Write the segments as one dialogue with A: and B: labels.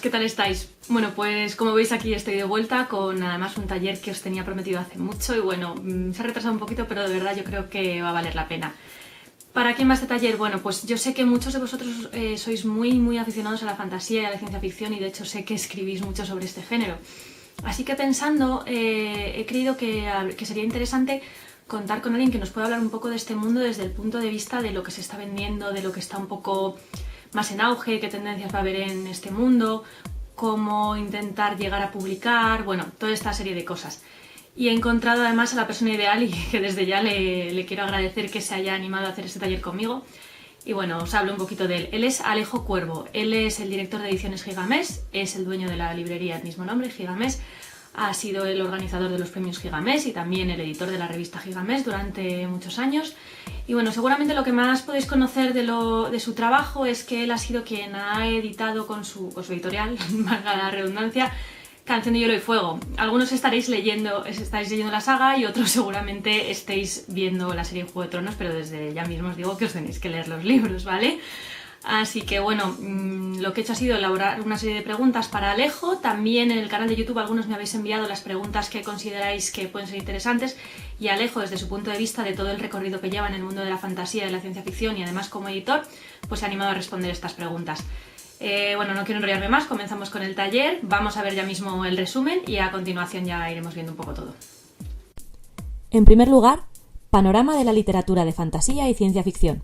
A: ¿qué tal estáis? Bueno, pues como veis aquí estoy de vuelta con además un taller que os tenía prometido hace mucho y bueno, se ha retrasado un poquito, pero de verdad yo creo que va a valer la pena. ¿Para quién va este taller? Bueno, pues yo sé que muchos de vosotros sois muy aficionados a la fantasía y a la ciencia ficción y de hecho sé que escribís mucho sobre este género. Así que pensando, he creído que sería interesante contar con alguien que nos pueda hablar un poco de este mundo desde el punto de vista de lo que se está vendiendo, de lo que está un poco más en auge, qué tendencias va a haber en este mundo, cómo intentar llegar a publicar, bueno, toda esta serie de cosas. Y he encontrado además a la persona ideal y que desde ya le quiero agradecer que se haya animado a hacer este taller conmigo. Y bueno, os hablo un poquito de él. Él es Alejo Cuervo, él es el director de Ediciones Gigamés, es el dueño de la librería del mismo nombre, Gigamés. Ha sido el organizador de los premios Gigamés y también el editor de la revista Gigamés durante muchos años. Y bueno, seguramente lo que más podéis conocer de su trabajo es que él ha sido quien ha editado con su editorial, valga la redundancia, Canción de Hielo y Fuego. Algunos estáis leyendo la saga y otros seguramente estéis viendo la serie Juego de Tronos, pero desde ya mismo os digo que os tenéis que leer los libros, ¿vale? Así que bueno, lo que he hecho ha sido elaborar una serie de preguntas para Alejo. También en el canal de YouTube algunos me habéis enviado las preguntas que consideráis que pueden ser interesantes y Alejo, desde su punto de vista de todo el recorrido que lleva en el mundo de la fantasía y de la ciencia ficción y además como editor, pues se ha animado a responder estas preguntas. Bueno, no quiero enrollarme más, comenzamos con el taller, vamos a ver ya mismo el resumen y a continuación ya iremos viendo un poco todo.
B: En primer lugar, panorama de la literatura de fantasía y ciencia ficción.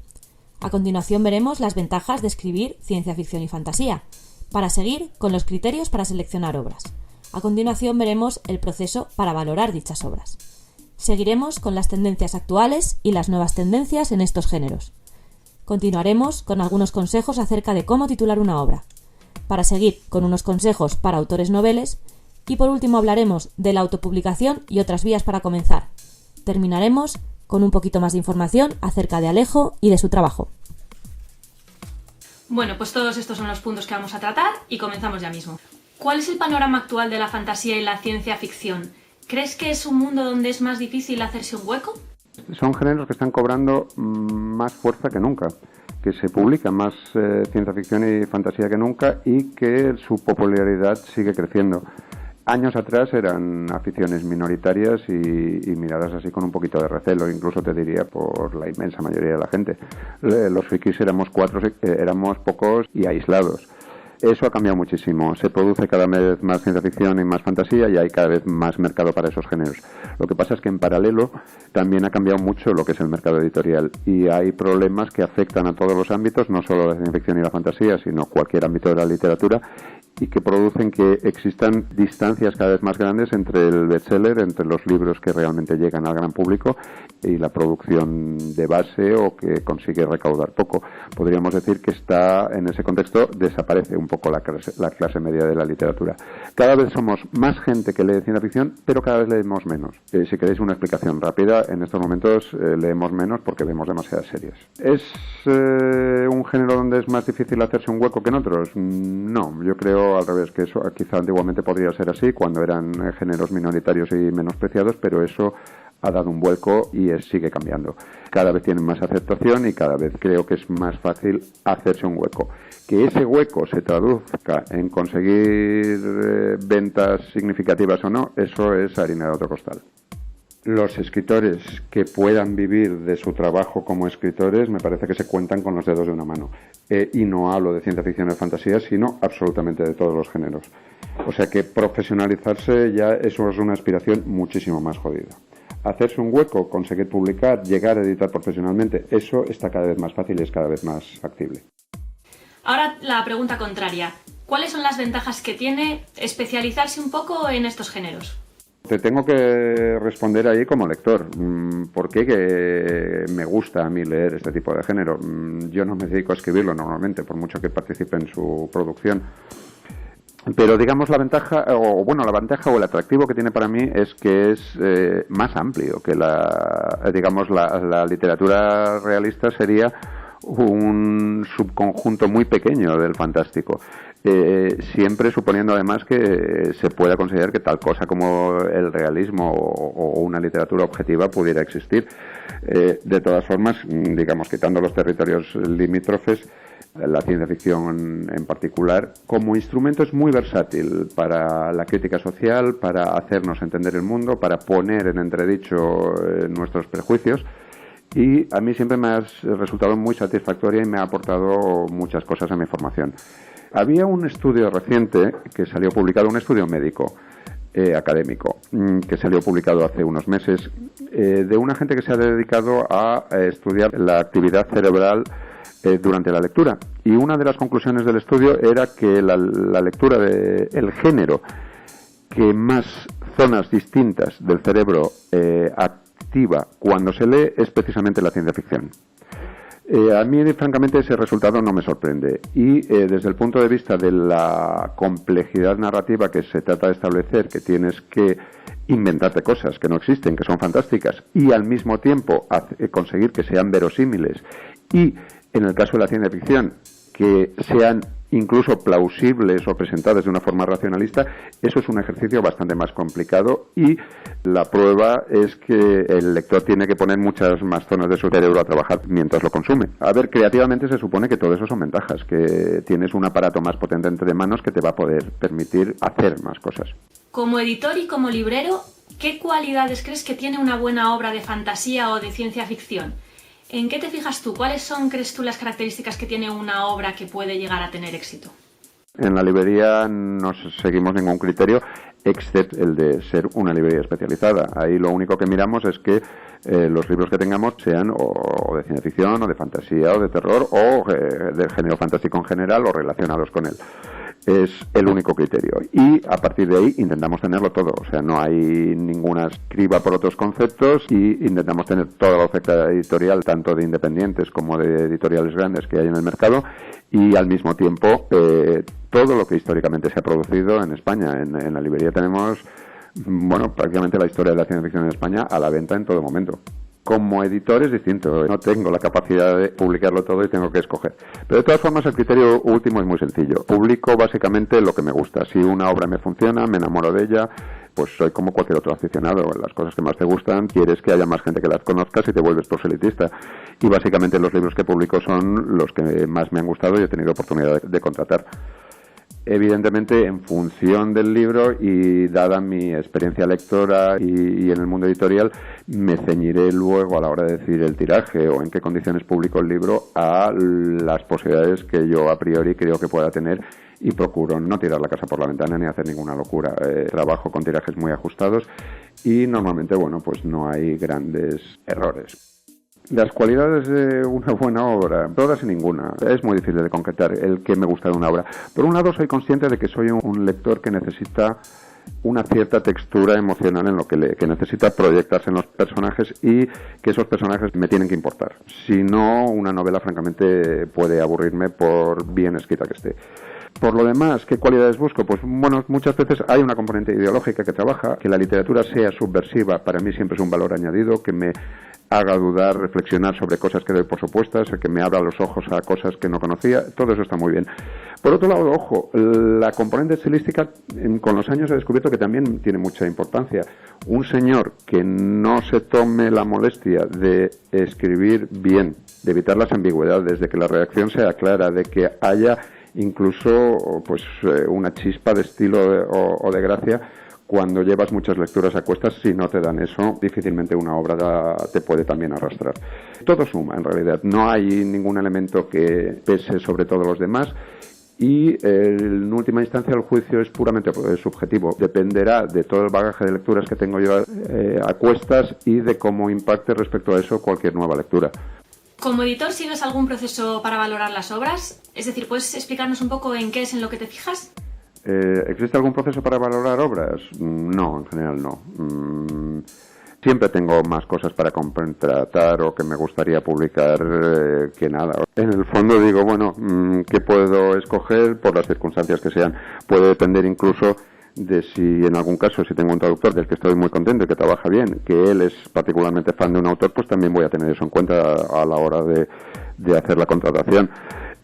B: A continuación veremos las ventajas de escribir ciencia ficción y fantasía, para seguir con los criterios para seleccionar obras. A continuación veremos el proceso para valorar dichas obras. Seguiremos con las tendencias actuales y las nuevas tendencias en estos géneros. Continuaremos con algunos consejos acerca de cómo titular una obra, para seguir con unos consejos para autores noveles y por último hablaremos de la autopublicación y otras vías para comenzar. Terminaremos con un poquito más de información acerca de Alejo y de su trabajo.
A: Bueno, pues todos estos son los puntos que vamos a tratar y comenzamos ya mismo. ¿Cuál es el panorama actual de la fantasía y la ciencia ficción? ¿Crees que es un mundo donde es más difícil hacerse un hueco?
C: Son géneros que están cobrando más fuerza que nunca, que se publica más ciencia ficción y fantasía que nunca y que su popularidad sigue creciendo. Años atrás eran aficiones minoritarias y miradas así con un poquito de recelo, incluso te diría por la inmensa mayoría de la gente. Los frikis éramos pocos y aislados. Eso ha cambiado muchísimo. Se produce cada vez más ciencia ficción y más fantasía y hay cada vez más mercado para esos géneros. Lo que pasa es que en paralelo también ha cambiado mucho lo que es el mercado editorial y hay problemas que afectan a todos los ámbitos, no solo la ciencia ficción y la fantasía, sino cualquier ámbito de la literatura y que producen que existan distancias cada vez más grandes entre el bestseller, entre los libros que realmente llegan al gran público y la producción de base o que consigue recaudar poco. Podríamos decir que está en ese contexto, desaparece un poco la clase media de la literatura. Cada vez somos más gente que lee ciencia ficción, pero cada vez leemos menos. Si queréis una explicación rápida, en estos momentos leemos menos porque vemos demasiadas series. ¿Es un género donde es más difícil hacerse un hueco que en otros? No, yo creo al revés, que eso quizá antiguamente podría ser así cuando eran géneros minoritarios y menospreciados, pero eso ha dado un vuelco y sigue cambiando. Cada vez tienen más aceptación y cada vez creo que es más fácil hacerse un hueco. Que ese hueco se traduzca en conseguir ventas significativas o no, eso es harina de otro costal. Los escritores que puedan vivir de su trabajo como escritores me parece que se cuentan con los dedos de una mano. Y no hablo de ciencia ficción y fantasía, sino absolutamente de todos los géneros. O sea que profesionalizarse ya eso es una aspiración muchísimo más jodida. Hacerse un hueco, conseguir publicar, llegar a editar profesionalmente, eso está cada vez más fácil y es cada vez más factible.
A: Ahora la pregunta contraria. ¿Cuáles son las ventajas que tiene especializarse un poco en estos géneros?
C: Te tengo que responder ahí como lector. ¿Por qué que me gusta a mí leer este tipo de género? Yo no me dedico a escribirlo normalmente, por mucho que participe en su producción. Pero digamos la ventaja o el atractivo que tiene para mí es que es más amplio que la literatura realista sería un subconjunto muy pequeño del fantástico. Siempre suponiendo además que se pueda considerar que tal cosa como el realismo o una literatura objetiva pudiera existir. De todas formas, digamos, quitando los territorios limítrofes, La ciencia ficción en particular, como instrumento es muy versátil para la crítica social, para hacernos entender el mundo, para poner en entredicho nuestros prejuicios. Y a mí siempre me ha resultado muy satisfactoria y me ha aportado muchas cosas a mi formación. Había un estudio reciente que salió publicado, un estudio médico, académico, que salió publicado hace unos meses, de una gente que se ha dedicado a estudiar la actividad cerebral durante la lectura. Y una de las conclusiones del estudio era que la lectura del género que más zonas distintas del cerebro activa cuando se lee es precisamente la ciencia ficción. A mí, francamente, ese resultado no me sorprende. Y desde el punto de vista de la complejidad narrativa que se trata de establecer, que tienes que inventarte cosas que no existen, que son fantásticas, y al mismo tiempo conseguir que sean verosímiles, y en el caso de la ciencia ficción, que sean incluso plausibles o presentadas de una forma racionalista, eso es un ejercicio bastante más complicado, y la prueba es que el lector tiene que poner muchas más zonas de su cerebro a trabajar mientras lo consume. A ver, creativamente se supone que todo eso son ventajas, que tienes un aparato más potente entre manos que te va a poder permitir hacer más cosas.
A: Como editor y como librero, ¿qué cualidades crees que tiene una buena obra de fantasía o de ciencia ficción? ¿En qué te fijas tú? ¿Cuáles son, crees tú, las características que tiene una obra que puede llegar a tener éxito?
C: En la librería no seguimos ningún criterio, excepto el de ser una librería especializada. Ahí lo único que miramos es que los libros que tengamos sean o de ciencia ficción, o de fantasía, o de terror, o del género fantástico en general, o relacionados con él. Es el único criterio. Y a partir de ahí intentamos tenerlo todo. O sea, no hay ninguna criba por otros conceptos, y intentamos tener toda la oferta editorial, tanto de independientes como de editoriales grandes que hay en el mercado, y al mismo tiempo todo lo que históricamente se ha producido en España. En la librería tenemos, prácticamente la historia de la ciencia ficción en España a la venta en todo momento. Como editor es distinto, no tengo la capacidad de publicarlo todo y tengo que escoger. Pero de todas formas el criterio último es muy sencillo. Publico básicamente lo que me gusta. Si una obra me funciona, me enamoro de ella, pues soy como cualquier otro aficionado. Las cosas que más te gustan, quieres que haya más gente que las conozcas y te vuelves proselitista. Y básicamente los libros que publico son los que más me han gustado y he tenido oportunidad de contratar. Evidentemente, en función del libro y dada mi experiencia lectora y en el mundo editorial, me ceñiré luego a la hora de decidir el tiraje o en qué condiciones publico el libro a las posibilidades que yo a priori creo que pueda tener, y procuro no tirar la casa por la ventana ni hacer ninguna locura. Trabajo con tirajes muy ajustados y normalmente, pues no hay grandes errores. Las cualidades de una buena obra, todas y ninguna. Es muy difícil de concretar el que me gusta de una obra. Por un lado, soy consciente de que soy un lector que necesita una cierta textura emocional en lo que lee, que necesita proyectarse en los personajes y que esos personajes me tienen que importar. Si no, una novela francamente puede aburrirme por bien escrita que esté. Por lo demás, ¿qué cualidades busco? Pues muchas veces hay una componente ideológica que trabaja, que la literatura sea subversiva, para mí siempre es un valor añadido, que me haga dudar, reflexionar sobre cosas que doy por supuestas, que me abra los ojos a cosas que no conocía. Todo eso está muy bien. Por otro lado, ojo, la componente estilística con los años he descubierto que también tiene mucha importancia. Un señor que no se tome la molestia de escribir bien, de evitar las ambigüedades, de que la redacción sea clara, de que haya incluso una chispa de estilo o de gracia. Cuando llevas muchas lecturas a cuestas, si no te dan eso, difícilmente una obra te puede también arrastrar. Todo suma, en realidad. No hay ningún elemento que pese sobre todos los demás, y en última instancia el juicio es puramente subjetivo. Dependerá de todo el bagaje de lecturas que tengo yo a cuestas y de cómo impacte respecto a eso cualquier nueva lectura.
A: Como editor, ¿sigues algún proceso para valorar las obras? Es decir, ¿puedes explicarnos un poco en qué es en lo que te fijas?
C: ¿Existe algún proceso para valorar obras? No, en general no. Siempre tengo más cosas para contratar o que me gustaría publicar que nada. En el fondo digo, ¿qué puedo escoger por las circunstancias que sean? Puede depender incluso de si en algún caso, si tengo un traductor del que estoy muy contento y que trabaja bien, que él es particularmente fan de un autor, pues también voy a tener eso en cuenta a la hora de hacer la contratación.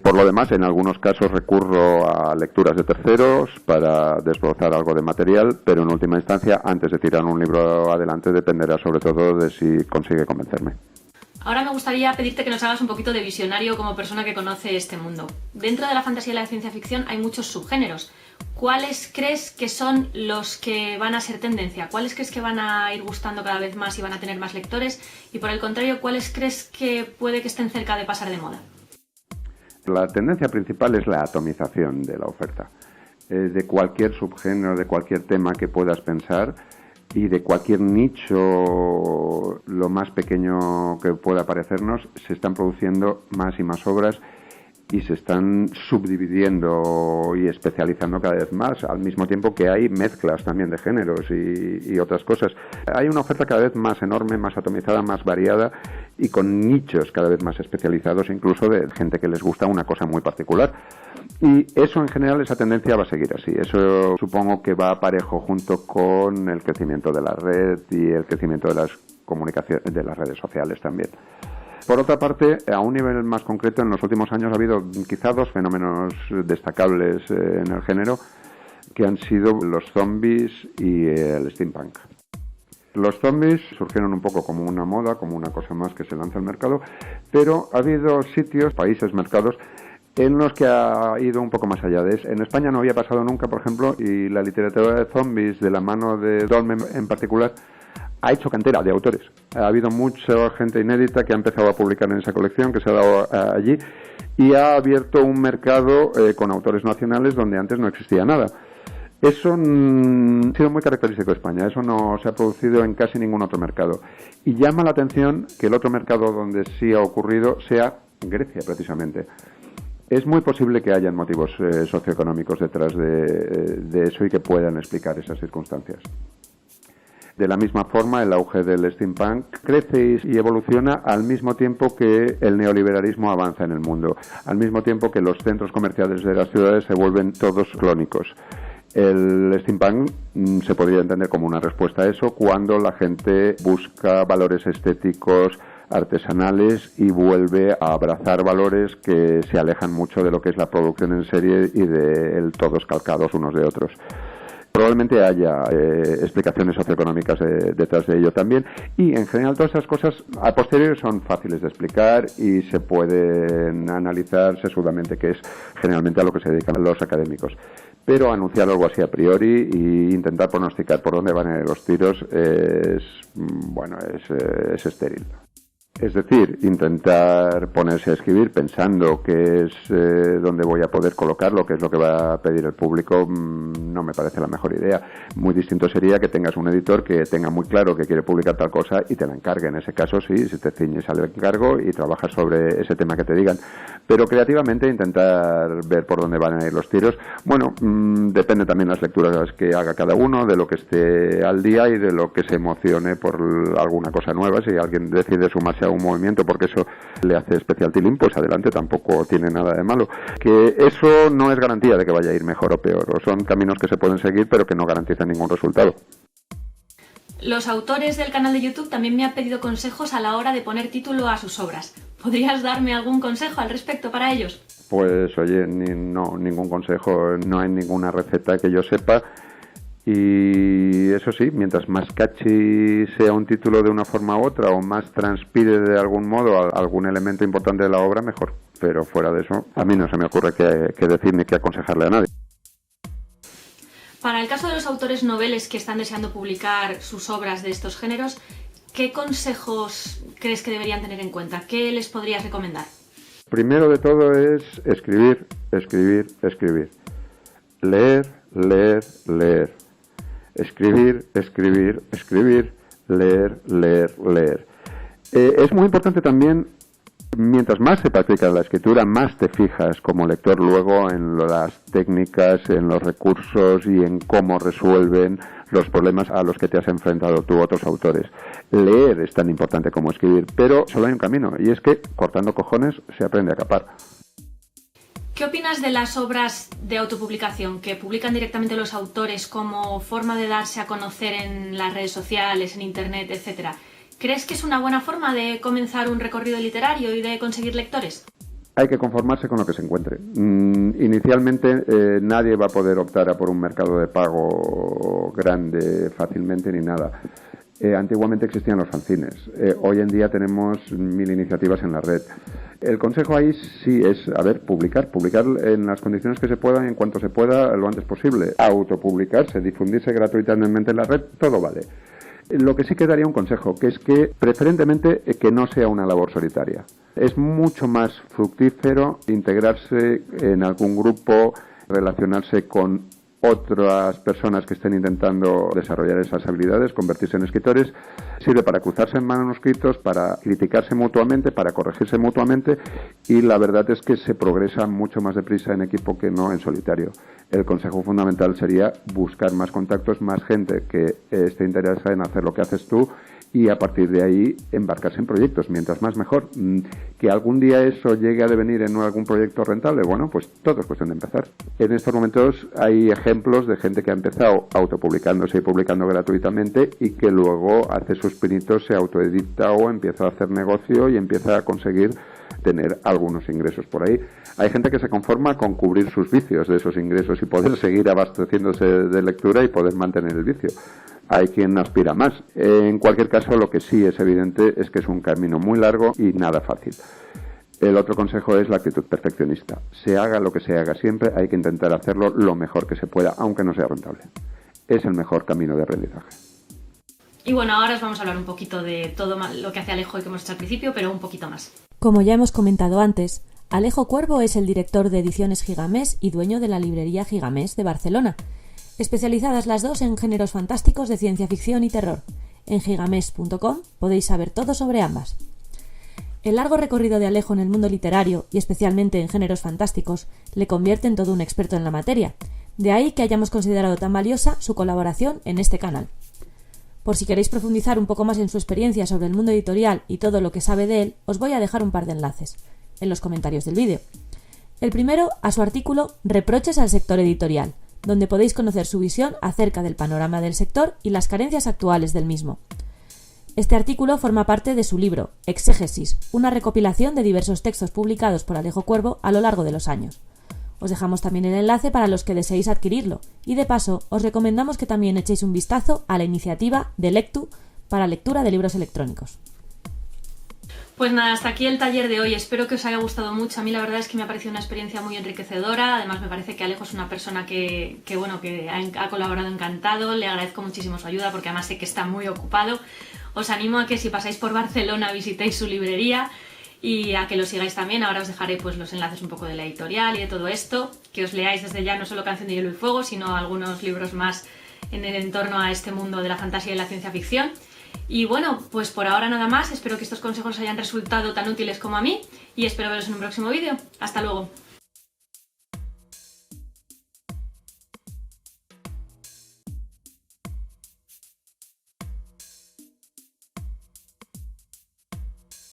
C: Por lo demás, en algunos casos recurro a lecturas de terceros para desbrozar algo de material, pero en última instancia, antes de tirar un libro adelante, dependerá sobre todo de si consigue convencerme.
A: Ahora me gustaría pedirte que nos hagas un poquito de visionario como persona que conoce este mundo. Dentro de la fantasía y la ciencia ficción hay muchos subgéneros. ¿Cuáles crees que son los que van a ser tendencia? ¿Cuáles crees que van a ir gustando cada vez más y van a tener más lectores? Y por el contrario, ¿cuáles crees que puede que estén cerca de pasar de moda?
C: La tendencia principal es la atomización de la oferta. De cualquier subgénero, de cualquier tema que puedas pensar y de cualquier nicho, lo más pequeño que pueda parecernos, se están produciendo más y más obras y se están subdividiendo y especializando cada vez más, al mismo tiempo que hay mezclas también de géneros y otras cosas. Hay una oferta cada vez más enorme, más atomizada, más variada y con nichos cada vez más especializados, incluso de gente que les gusta una cosa muy particular. Y eso en general, esa tendencia va a seguir así. Eso supongo que va parejo junto con el crecimiento de la red y el crecimiento de las comunicaciones, de las redes sociales también. Por otra parte, a un nivel más concreto, en los últimos años ha habido quizá dos fenómenos destacables en el género, que han sido los zombies y el steampunk. Los zombies surgieron un poco como una moda, como una cosa más que se lanza al mercado, pero ha habido sitios, países, mercados, en los que ha ido un poco más allá de eso. En España no había pasado nunca, por ejemplo, y la literatura de zombies, de la mano de Dolmen en particular, ha hecho cantera de autores. Ha habido mucha gente inédita que ha empezado a publicar en esa colección, que se ha dado allí, y ha abierto un mercado con autores nacionales donde antes no existía nada. Eso ha sido muy característico de España, eso no se ha producido en casi ningún otro mercado. Y llama la atención que el otro mercado donde sí ha ocurrido sea Grecia, precisamente. Es muy posible que hayan motivos socioeconómicos detrás de eso y que puedan explicar esas circunstancias. De la misma forma, el auge del steampunk crece y evoluciona al mismo tiempo que el neoliberalismo avanza en el mundo, al mismo tiempo que los centros comerciales de las ciudades se vuelven todos clónicos. El steampunk se podría entender como una respuesta a eso cuando la gente busca valores estéticos artesanales y vuelve a abrazar valores que se alejan mucho de lo que es la producción en serie y de todos calcados unos de otros. Probablemente haya explicaciones socioeconómicas detrás de ello también, y en general todas esas cosas a posteriori son fáciles de explicar y se pueden analizar sesudamente, que es generalmente a lo que se dedican los académicos. Pero anunciar algo así a priori e intentar pronosticar por dónde van a ir los tiros es estéril. Es decir, intentar ponerse a escribir pensando que es donde voy a poder colocarlo, que es lo que va a pedir el público, no me parece la mejor idea. Muy distinto sería que tengas un editor que tenga muy claro que quiere publicar tal cosa y te la encargue. En ese caso sí, si te ciñes al encargo y trabajas sobre ese tema que te digan. Pero creativamente intentar ver por dónde van a ir los tiros. Bueno, depende también de las lecturas que haga cada uno, de lo que esté al día y de lo que se emocione por alguna cosa nueva. Si alguien decide sumarse a un movimiento porque eso le hace especial tilín, pues adelante, tampoco tiene nada de malo. Que eso no es garantía de que vaya a ir mejor o peor, o son caminos que se pueden seguir pero que no garantizan ningún resultado.
A: Los autores del canal de YouTube también me han pedido consejos a la hora de poner título a sus obras. ¿Podrías darme algún consejo al respecto para ellos?
C: Pues oye, ningún consejo, no hay ninguna receta que yo sepa. Y eso sí, mientras más catchy sea un título de una forma u otra o más transpire de algún modo algún elemento importante de la obra, mejor. Pero fuera de eso, a mí no se me ocurre que decir ni que aconsejarle a nadie.
A: Para el caso de los autores noveles que están deseando publicar sus obras de estos géneros, ¿qué consejos crees que deberían tener en cuenta? ¿Qué les podrías recomendar?
C: Primero de todo es escribir, escribir, escribir. Leer, leer, leer. Escribir, escribir, escribir, leer, leer, leer. Es muy importante también, mientras más se practica la escritura, más te fijas como lector luego en las técnicas, en los recursos y en cómo resuelven los problemas a los que te has enfrentado tú otros autores. Leer es tan importante como escribir, pero solo hay un camino, y es que cortando cojones se aprende a capar.
A: ¿Qué opinas de las obras de autopublicación que publican directamente los autores como forma de darse a conocer en las redes sociales, en internet, etcétera? ¿Crees que es una buena forma de comenzar un recorrido literario y de conseguir lectores?
C: Hay que conformarse con lo que se encuentre. Inicialmente nadie va a poder optar a por un mercado de pago grande fácilmente ni nada. Antiguamente existían los fanzines. Hoy en día tenemos 1000 iniciativas en la red. El consejo ahí sí es, publicar en las condiciones que se puedan y en cuanto se pueda lo antes posible. Autopublicarse, difundirse gratuitamente en la red, todo vale. Lo que sí que daría un consejo, que es que preferentemente que no sea una labor solitaria. Es mucho más fructífero integrarse en algún grupo, relacionarse con otras personas que estén intentando desarrollar esas habilidades, convertirse en escritores. Sirve para cruzarse en manuscritos, para criticarse mutuamente, para corregirse mutuamente, y la verdad es que se progresa mucho más deprisa en equipo que no en solitario. El consejo fundamental sería buscar más contactos, más gente que esté interesada en hacer lo que haces tú, y a partir de ahí embarcarse en proyectos, mientras más mejor. Que algún día eso llegue a devenir en algún proyecto rentable, bueno, pues todo es cuestión de empezar. En estos momentos hay ejemplos de gente que ha empezado autopublicándose y publicando gratuitamente y que luego hace sus pinitos, se autoedita o empieza a hacer negocio y empieza a conseguir tener algunos ingresos por ahí. Hay gente que se conforma con cubrir sus vicios de esos ingresos y poder seguir abasteciéndose de lectura y poder mantener el vicio. Hay quien aspira más. En cualquier caso, lo que sí es evidente es que es un camino muy largo y nada fácil. El otro consejo es la actitud perfeccionista. Se haga lo que se haga siempre, hay que intentar hacerlo lo mejor que se pueda, aunque no sea rentable. Es el mejor camino de aprendizaje.
A: Y bueno, ahora os vamos a hablar un poquito de todo lo que hace Alejo y que hemos hecho al principio, pero un poquito más.
B: Como ya hemos comentado antes, Alejo Cuervo es el director de Ediciones Gigamés y dueño de la librería Gigamés de Barcelona, especializadas las dos en géneros fantásticos de ciencia ficción y terror. En gigamés.com podéis saber todo sobre ambas. El largo recorrido de Alejo en el mundo literario, y especialmente en géneros fantásticos, le convierte en todo un experto en la materia. De ahí que hayamos considerado tan valiosa su colaboración en este canal. Por si queréis profundizar un poco más en su experiencia sobre el mundo editorial y todo lo que sabe de él, os voy a dejar un par de enlaces en los comentarios del vídeo. El primero a su artículo Reproches al sector editorial, donde podéis conocer su visión acerca del panorama del sector y las carencias actuales del mismo. Este artículo forma parte de su libro Exégesis, una recopilación de diversos textos publicados por Alejo Cuervo a lo largo de los años. Os dejamos también el enlace para los que deseéis adquirirlo, y de paso os recomendamos que también echéis un vistazo a la iniciativa de Lectu para lectura de libros electrónicos.
A: Pues nada, hasta aquí el taller de hoy. Espero que os haya gustado mucho. A mí la verdad es que me ha parecido una experiencia muy enriquecedora. Además me parece que Alejo es una persona que ha colaborado encantado. Le agradezco muchísimo su ayuda porque además sé que está muy ocupado. Os animo a que si pasáis por Barcelona visitéis su librería y a que lo sigáis también. Ahora os dejaré pues los enlaces un poco de la editorial y de todo esto. Que os leáis desde ya no solo Canción de Hielo y Fuego, sino algunos libros más en el entorno a este mundo de la fantasía y la ciencia ficción. Y bueno, pues por ahora nada más. Espero que estos consejos os hayan resultado tan útiles como a mí y espero veros en un próximo vídeo. Hasta luego.